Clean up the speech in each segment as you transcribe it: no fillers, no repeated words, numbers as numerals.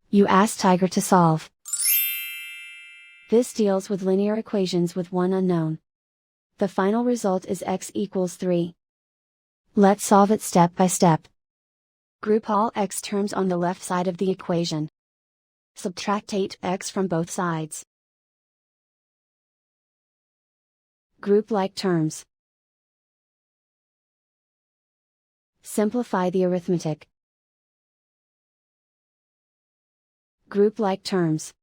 You ask Tiger to solve. This deals with linear equations with one unknown. The final result is x equals 3. Let's solve it step by step. Group all x terms on the left side of the equation. Subtract 8x from both sides. Group like terms. Simplify the arithmetic. Group like terms.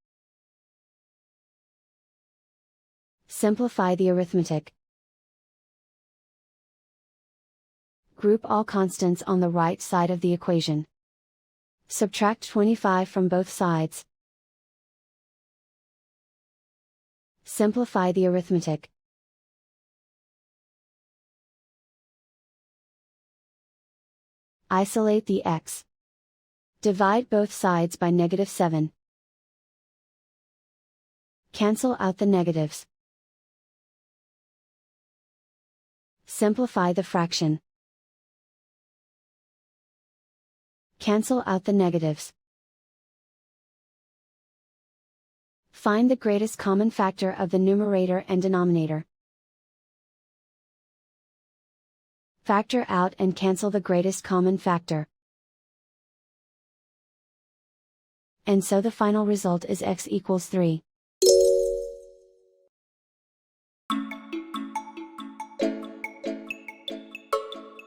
Simplify the arithmetic. Group all constants on the right side of the equation. Subtract 25 from both sides. Simplify the arithmetic. Isolate the x. Divide both sides by -7. Cancel out the negatives. Simplify the fraction. Cancel out the negatives. Find the greatest common factor of the numerator and denominator. Factor out and cancel the greatest common factor. And so the final result is x equals 3.